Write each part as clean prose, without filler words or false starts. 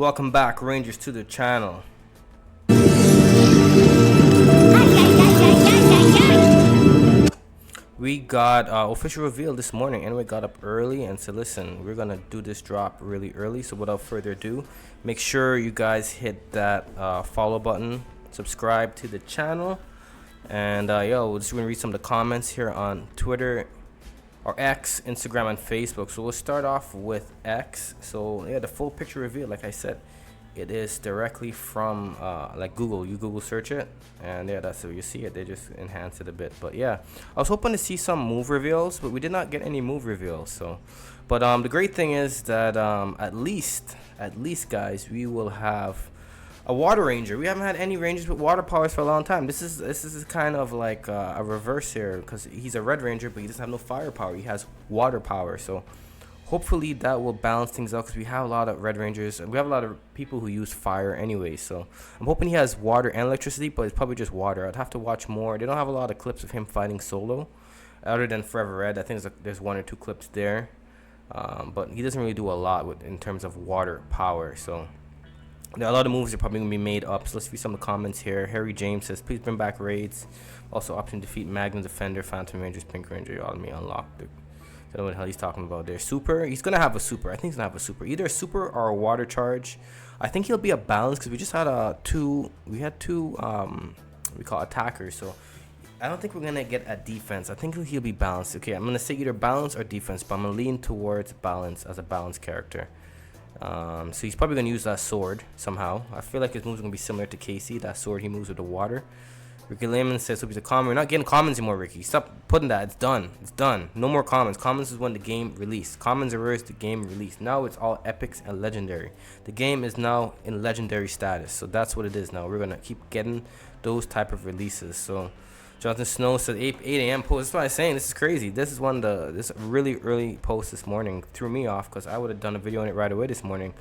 Welcome back, Rangers, to the channel. We got official reveal this morning. Anyway, got up early and said, listen, we're gonna do this drop really early. So without further ado, make sure you guys hit that follow button, subscribe to the channel, and we're just gonna read some of the comments here on Twitter or X, Instagram, and Facebook. So we'll start off with X. So yeah, the full picture reveal, like I said, it is directly from like Google. You Google search it, and yeah, that's where you see it. They just enhance it a bit. But yeah, I was hoping to see some move reveals, but we did not get any move reveals. So, but the great thing is that at least guys, we will have a water ranger. We haven't had any rangers with water powers for a long time. This is kind of like a reverse here, because he's a red ranger, but he doesn't have no firepower. He has water power. So hopefully that will balance things out, because we have a lot of red rangers and we have a lot of people who use fire anyway. So I'm hoping he has water and electricity, but it's probably just water. I'd have to watch more. They don't have a lot of clips of him fighting solo other than Forever Red. I think there's one or two clips there, but he doesn't really do a lot in terms of water power. So a lot of moves are probably going to be made up. So let's read some of the comments here. Harry James says, please bring back raids. Also option defeat Magnum Defender, Phantom Rangers, Pink Ranger. Y'all let me unlock the... I don't know what the hell he's talking about there. Super. He's going to have a super. I think he's going to have a super. Either a super or a water charge. I think he'll be a balance, because we just had two we call attackers. So I don't think we're going to get a defense. I think he'll be balanced. Okay, I'm going to say either balance or defense, but I'm going to lean towards balance as a balanced character. So he's probably going to use that sword somehow. I feel like his moves are going to be similar to Casey. That sword he moves with the water. Ricky Lehman says, hope he's a common. We're not getting commons anymore, Ricky. Stop putting that. It's done. It's done. No more commons. Commons is when the game released. Commons are rares the game released. Now it's all epics and legendary. The game is now in legendary status. So that's what it is now. We're going to keep getting those type of releases. So Jonathan Snow said 8 a.m. post. That's what I'm saying. This is crazy. This is this really early post this morning. Threw me off, because I would have done a video on it right away this morning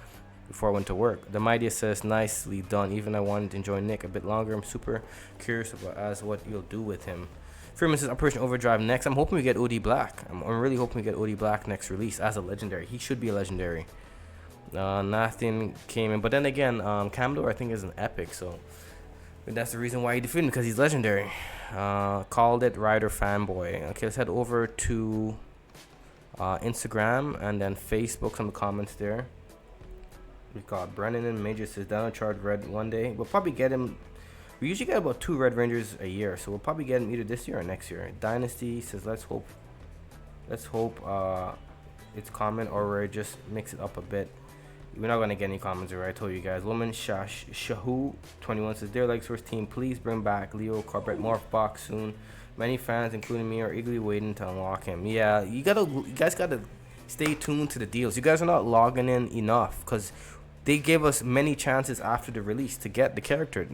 before I went to work. The Mighty says, nicely done. Even I wanted to enjoy Nick a bit longer. I'm super curious about what you'll do with him. Freeman says, Operation Overdrive next. I'm hoping we get OD Black. I'm really hoping we get OD Black next release as a legendary. He should be a legendary. Nothing came in. But then again, Camdor I think is an epic. So that's the reason why he defeated him, because he's legendary. Called it Rider Fanboy. Okay, let's head over to Instagram and then Facebook. Some comments there. We got Brennan and Major says, down charge red one day. We'll probably get him. We usually get about 2 red rangers a year, so we'll probably get him either this year or next year. Dynasty says, let's hope it's common, or we just mix it up a bit. We're not gonna get any comments here. I told you guys. Woman Shahu 21 says, dear Leg Source team, please bring back Leo Corporate Morph Box soon. Many fans, including me, are eagerly waiting to unlock him. Yeah, you guys gotta stay tuned to the deals. You guys are not logging in enough, because they gave us many chances after the release to get the character.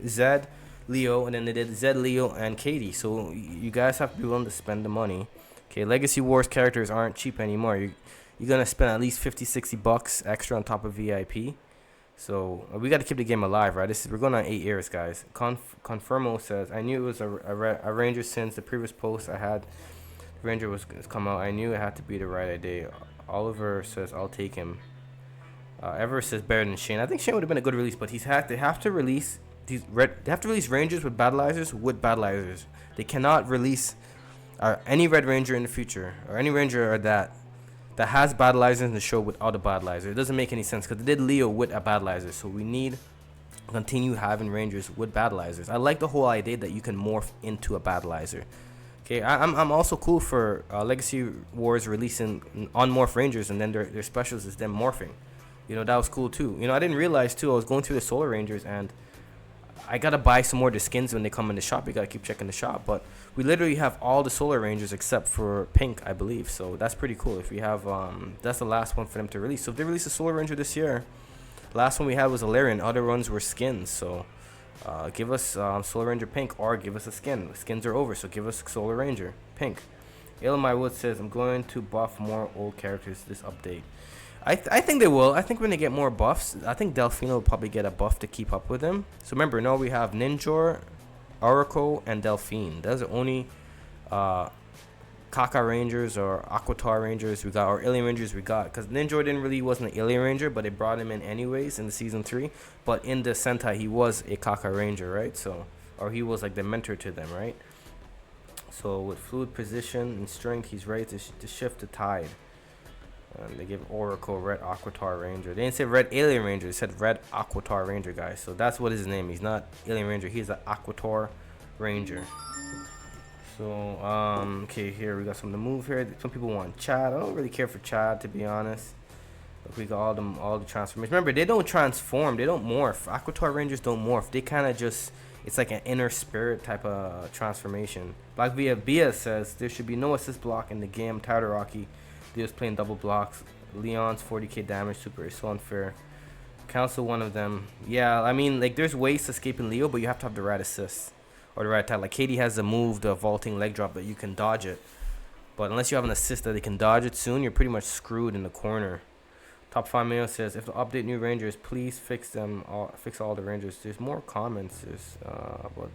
Zed, Leo, and then they did Zed, Leo, and Katie. So you guys have to be willing to spend the money. Okay, Legacy Wars characters aren't cheap anymore. You're going to spend at least 50-60 bucks extra on top of VIP. So we got to keep the game alive, right? We're going on 8 years, guys. Confirmo says, I knew it was a Ranger since the previous post I had. The Ranger was come out. I knew it had to be the right idea. Oliver says, I'll take him. Ever says better than Shane. I think Shane would have been a good release, but they have to release Rangers with battleizers. They cannot release any Red Ranger in the future, or any Ranger that has battleizers in the show without a battleizer. It doesn't make any sense, because they did Leo with a battleizer, so we need to continue having Rangers with battleizers. I like the whole idea that you can morph into a battleizer. Okay, I'm also cool for Legacy Wars releasing unmorph Rangers, and then their specials is them morphing. You know, that was cool too. You know, I didn't realize too, I was going through the Solar Rangers, and I gotta buy some more of the skins when they come in the shop. You gotta keep checking the shop, but we literally have all the Solar Rangers except for Pink, I believe. So that's pretty cool. If we have that's the last one for them to release. So if they release a Solar Ranger this year, the last one we had was Alarian. Other ones were skins. So give us Solar Ranger Pink, or give us a skin. The skins are over, so give us Solar Ranger Pink. Ilmai Wood says, I'm going to buff more old characters this update. I think they will. I think when they get more buffs, I think Delphine will probably get a buff to keep up with them. So remember, now we have Ninjor, Aurico, and Delphine. Those are only Kaka Rangers or Aquitar Rangers we got, or Alien Rangers we got, because Ninja wasn't an Alien Ranger, but they brought him in anyways in the season 3. But in the Sentai, he was a Kaka Ranger, right? So, or he was like the mentor to them, right? So with fluid position and strength, he's ready to shift the tide. And they give Aurico Red Aquitar Ranger. They didn't say Red Alien Ranger, they said Red Aquitar Ranger, guys. So that's what his name. He's not Alien Ranger, he's an Aquitar Ranger. So, okay, here we got something to move here. Some people want Chad. I don't really care for Chad, to be honest. Look, we got all the transformations. Remember, they don't transform. They don't morph. Aquitar Rangers don't morph. They kind of just, it's like an inner spirit type of transformation. Black Via says, there should be no assist block in the game. Todoroki, they was playing double blocks. Leon's 40k damage super is so unfair. Cancel one of them. Yeah, I mean, like, there's ways to escape in Leo, but you have to have the right assist. Or the right type. Like Katie has the move, the vaulting leg drop, that you can dodge it. But unless you have an assist that they can dodge it soon, you're pretty much screwed in the corner. Top 5 Mail says, if to update new Rangers, please fix all the Rangers. There's more comments. But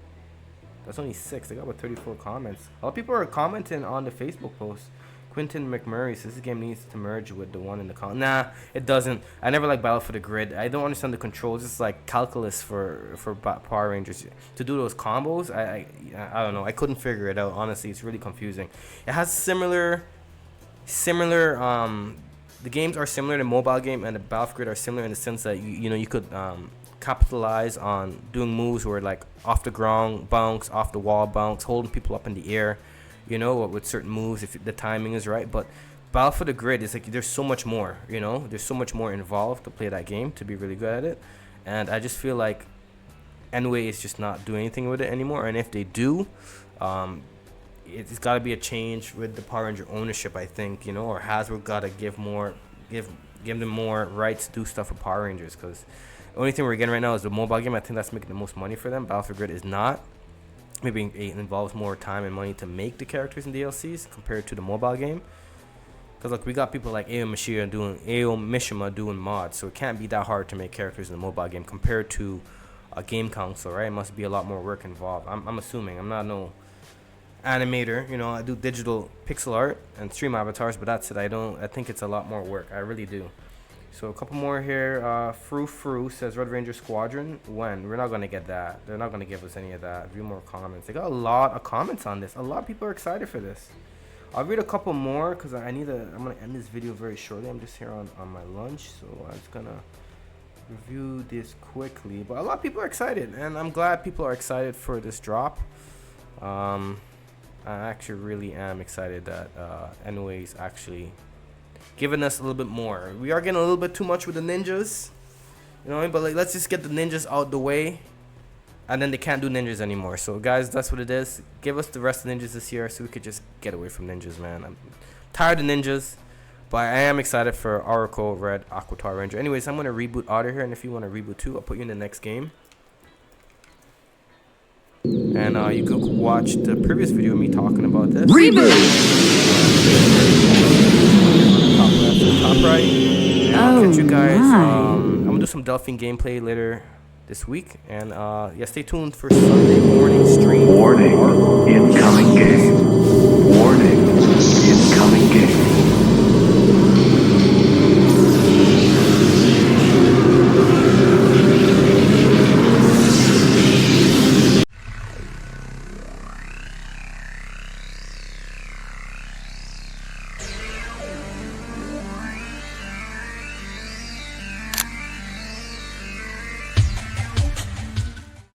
that's only 6. They got about 34 comments. A lot of people are commenting on the Facebook post. Quentin McMurray says this game needs to merge with the one in the Nah, it doesn't. I never like Battle for the Grid. I don't understand the controls. It's like calculus for Power Rangers to do those combos. I don't know. I couldn't figure it out. Honestly, it's really confusing. It has similar. The games are similar. The mobile game and the Battle for the Grid are similar in the sense that you could capitalize on doing moves where like off the ground bounce, off the wall bounce, holding people up in the air. With certain moves if the timing is right. But Battle for the Grid is like there's so much more, there's so much more involved to play that game to be really good at it. And I just feel like Enway is just not doing anything with it anymore. And if they do, it's got to be a change with the Power Ranger ownership, I think, or Hasbro got to give them more rights to do stuff with Power Rangers, because the only thing we're getting right now is the mobile game. I think that's making the most money for them. Battle for the Grid is not. Maybe it involves more time and money to make the characters in DLCs compared to the mobile game. Because look, we got people like Ao Mishima doing mods, so it can't be that hard to make characters in the mobile game compared to a game console, right? It must be a lot more work involved. I'm assuming. I'm not no animator, I do digital pixel art and stream avatars, but that's it. I think it's a lot more work. I really do. So a couple more here. Fru says Red Ranger Squadron. When? We're not going to get that. They're not going to give us any of that. Read more comments. They got a lot of comments on this. A lot of people are excited for this. I'll read a couple more because I'm going to end this video very shortly. I'm just here on my lunch. So I'm just going to review this quickly. But a lot of people are excited. And I'm glad people are excited for this drop. I actually really am excited that Enway's actually giving us a little bit more. We are getting a little bit too much with the ninjas, but like, let's just get the ninjas out the way, and then they can't do ninjas anymore. So guys, that's what it is. Give us the rest of the ninjas this year so we could just get away from ninjas, man. I'm tired of ninjas, but I am excited for Aurico Red Aquitar Ranger. Anyways, I'm gonna reboot out of here, and if you want to reboot too, I'll put you in the next game. And you could watch the previous video of me talking about this. Top right. And I'll catch you guys. I'm gonna do some Delphine gameplay later this week, and stay tuned for Sunday morning stream. Warning, incoming game.